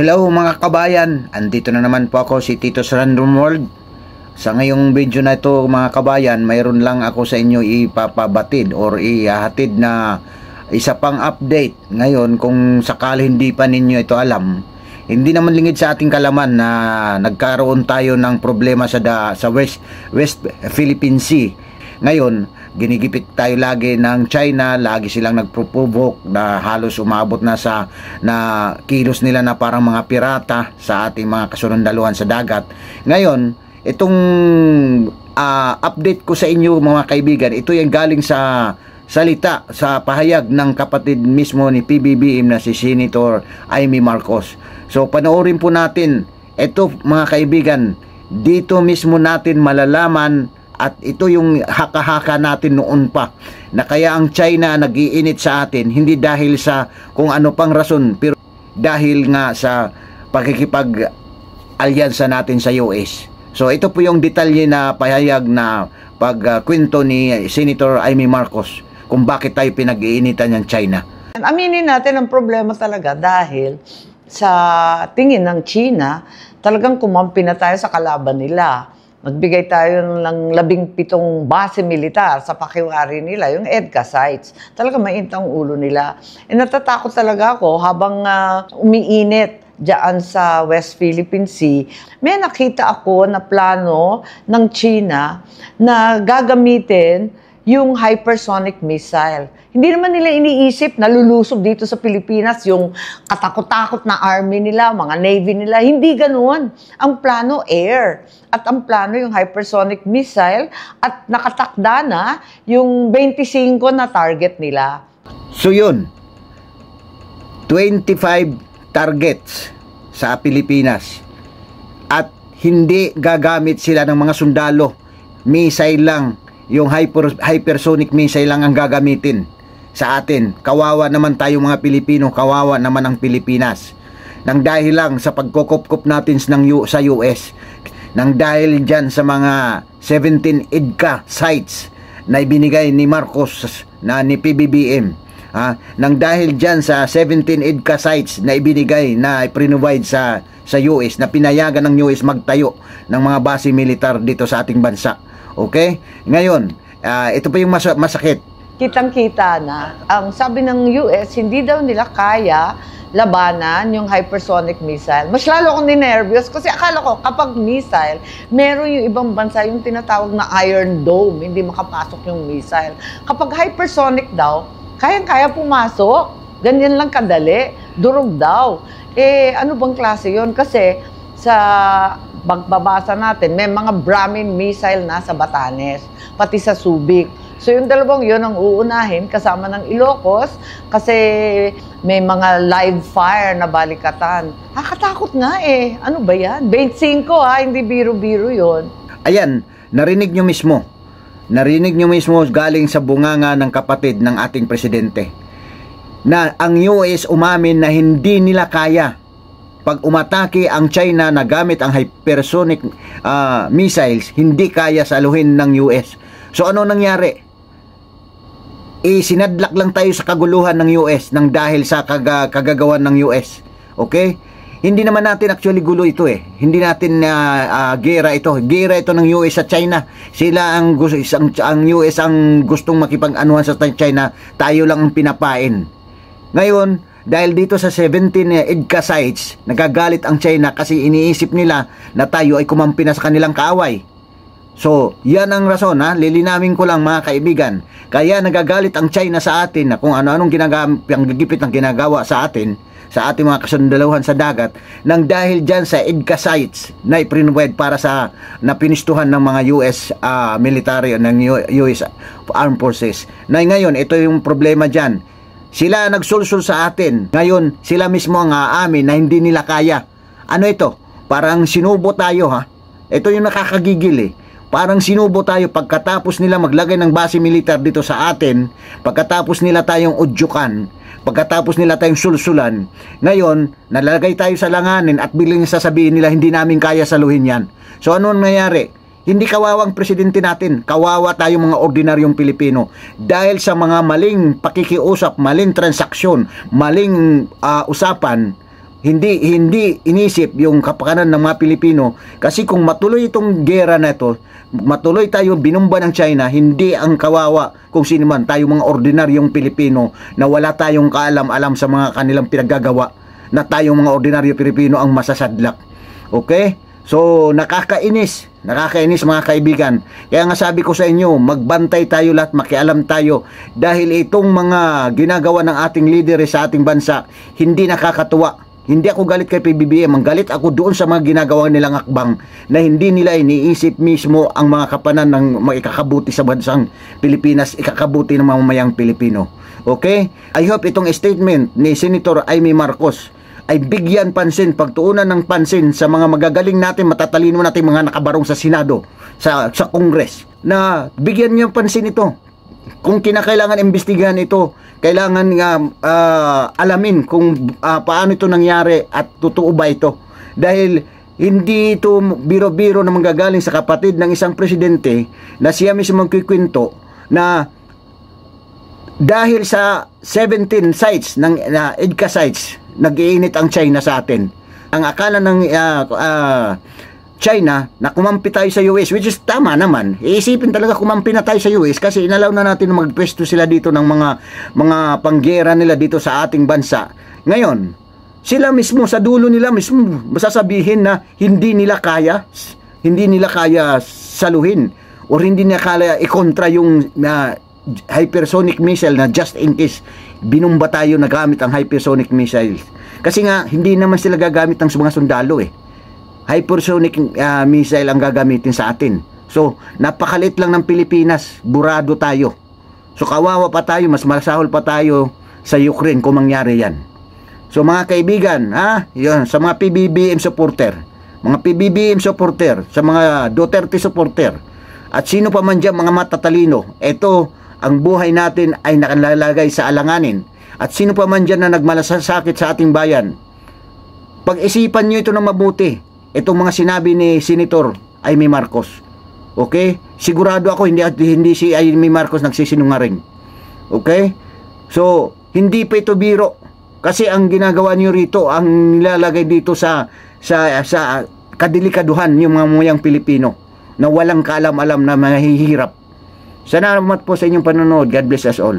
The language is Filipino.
Hello mga kabayan, andito na naman po ako si Tito's Random World. Sa ngayong video na ito mga kabayan, mayroon lang ako sa inyo ipapabatid or ihahatid na isa pang update. Ngayon kung sakali hindi pa ninyo ito alam, hindi naman lingid sa ating kalaman na nagkaroon tayo ng problema sa West Philippine Sea. Ngayon, ginigipit tayo lagi ng China, lagi silang nagpropvoke na halos umabot na sa kilos nila na parang mga pirata sa ating mga kasundaluhan sa dagat. Ngayon, itong update ko sa inyo mga kaibigan, ito yung galing sa salita, sa pahayag ng kapatid mismo ni PBBM na si Senator Amy Marcos. So panoorin po natin ito mga kaibigan, dito mismo natin malalaman. At ito yung haka-haka natin noon pa na kaya ang China nag-iinit sa atin, hindi dahil sa kung ano pang rason, pero dahil nga sa pakikipag-alyansa natin sa US. So ito po yung detalye na pahayag na pagkwento ni Senator Amy Marcos kung bakit tayo pinag-iinitan ng China. Aminin natin ang problema talaga dahil sa tingin ng China, talagang kumampi na tayo sa kalaban nila. Nagbigay tayo ng 17 base militar sa pakiwari nila, yung EDCA sites. Talaga mainit ang ulo nila. Natatakot talaga ako habang umiinit diyan sa West Philippine Sea. May nakita ako na plano ng China na gagamitin yung hypersonic missile. Hindi naman nila iniisip na lulusob dito sa Pilipinas yung katakot-takot na army nila, mga navy nila. Hindi ganoon. Ang plano, air. At ang plano, yung hypersonic missile. At nakatakda na yung 25 na target nila. So yun, 25 targets sa Pilipinas. At hindi gagamit sila ng mga sundalo. Missile lang. Yung hypersonic missile lang ang gagamitin sa atin. Kawawa naman tayo mga Pilipino, kawawa naman ang Pilipinas. Nang dahil lang sa pagkukupkup natin sa US, nang dahil dyan sa mga 17 EDCA sites na ibinigay ni Marcos na ni PBBM, nang dahil dyan sa 17 EDCA sites na ibinigay na i-provide sa US, na pinayagan ng US magtayo ng mga base militar dito sa ating bansa. Okay? Ngayon, ito pa yung masakit. Kitang-kita na, ang sabi ng US, hindi daw nila kaya labanan yung hypersonic missile. Mas lalo akong ninervyos kasi akala ko kapag missile, meron yung ibang bansa yung tinatawag na Iron Dome, hindi makapasok yung missile. Kapag hypersonic daw, kayang-kaya pumasok. Ganyan lang kadali. Durog daw. Ano bang klase yun? Kasi sa pagbabasa natin, may mga Brahmin missile na sa Batanes, pati sa Subic. So yung dalawang yun ang uunahin kasama ng Ilocos kasi may mga live fire na balikatan. Nakatakot nga eh. Ano ba yan? 25 hindi biro-biro yun. Ayan, narinig nyo mismo. Narinig nyo mismo galing sa bunganga ng kapatid ng ating presidente na ang US umamin na hindi nila kaya pag umatake ang China na gamit ang hypersonic missiles, hindi kaya saluhin ng US. So ano nangyari? Sinadlak lang tayo sa kaguluhan ng US nang dahil sa kagagawan ng US. Okay? Hindi naman natin actually gulo ito eh. Hindi natin gera ito. Gera ito ng US sa China. Sila ang US ang gustong makipag-anuhan sa China. Tayo lang ang pinapain. Ngayon, dahil dito sa 17 EDCA sites, nagagalit ang China kasi iniisip nila na tayo ay kumampi na sa kanilang kaaway. So, yan ang rason lilinawin ko lang mga kaibigan. Kaya nagagalit ang China sa atin na kung ano-anong gigipit ng ginagawa sa atin, sa ating mga kasundaluhan sa dagat, nang dahil dyan sa EDCA sites na iprinwed para sa napinistuhan ng mga US military, ng US Armed Forces. Na ngayon, ito yung problema dyan. Sila nagsulsul sa atin. Ngayon, sila mismo ang aamin na hindi nila kaya. Ano ito? Parang sinubo tayo Ito yung nakakagigil eh. Parang sinubo tayo pagkatapos nila maglagay ng base militar dito sa atin, pagkatapos nila tayong udyukan, pagkatapos nila tayong sulsulan. Ngayon, nalalagay tayo sa langanin at bilang sasabihin nila hindi namin kaya saluhin yan. So ano nangyayari? Hindi kawawang presidente natin, kawawa tayong mga ordinaryong Pilipino dahil sa mga maling pakikiusap, maling transaksyon, maling usapan, hindi inisip yung kapakanan ng mga Pilipino, kasi kung matuloy itong gera na ito, matuloy tayo binumba ng China, hindi ang kawawa kung sino man, tayo mga ordinaryong Pilipino na wala tayong kaalam-alam sa mga kanilang pinaggagawa, na tayong mga ordinaryo Pilipino ang masasadlak. Okay? So nakakainis mga kaibigan. Kaya nga sabi ko sa inyo, magbantay tayo lahat, makialam tayo, dahil itong mga ginagawa ng ating leader sa ating bansa hindi nakakatuwa. Hindi ako galit kay PBBM, ang galit ako doon sa mga ginagawa nilang akbang na hindi nila iniisip mismo ang mga kapanan ng ikakabuti sa bansang Pilipinas, ikakabuti ng mamamayang Pilipino. Okay? I hope itong statement ni Senator Amy Marcos ay bigyan pansin, pagtuunan ng pansin sa mga magagaling natin, matatalino natin mga nakabarong sa Senado, sa Congress, na bigyan niyo pansin ito. Kung kinakailangan imbestigahan ito, kailangan alamin kung paano ito nangyari at totoo ba ito. Dahil hindi ito biro-biro na manggagaling sa kapatid ng isang presidente na siya mismo magkikwento na dahil sa 17 sites ng EDCA sites, nag-iinit ang China sa atin. Ang akala ng China na kumampi tayo sa US, which is tama naman. Iisipin talaga kumampi na tayo sa US kasi inalaw na natin na magpwesto sila dito ng mga panggera nila dito sa ating bansa. Ngayon, sila mismo sa dulo nila mismo masasabihin na hindi nila kaya saluhin o hindi nila kaya ikontra yung hypersonic missile na just in case binumba tayo na gamit ang hypersonic missiles. Kasi nga hindi naman sila gagamit ng mga sundalo hypersonic missile ang gagamitin sa atin. So napakalit lang ng Pilipinas, burado tayo. So kawawa pa tayo, mas masahol pa tayo sa Ukraine kung mangyari yan. So mga kaibigan, yun, sa mga PBBM supporter, sa mga Duterte supporter, at sino pa man dyan mga matatalino, ito ang buhay natin ay nakalalagay sa alanganin. At sino pa man dyan na nagmalasakit sa ating bayan, pag-isipan nyo ito ng mabuti, itong mga sinabi ni Senator Amy Marcos. Okay? Sigurado ako hindi si Amy Marcos nagsisinungaling. Okay? So, hindi pa ito biro. Kasi ang ginagawa niyo rito, ang nilalagay dito sa kadelikaduhan yung mga mamayang Pilipino na walang kaalam-alam na mahihirap. Salamat po sa inyong panonood. God bless us all.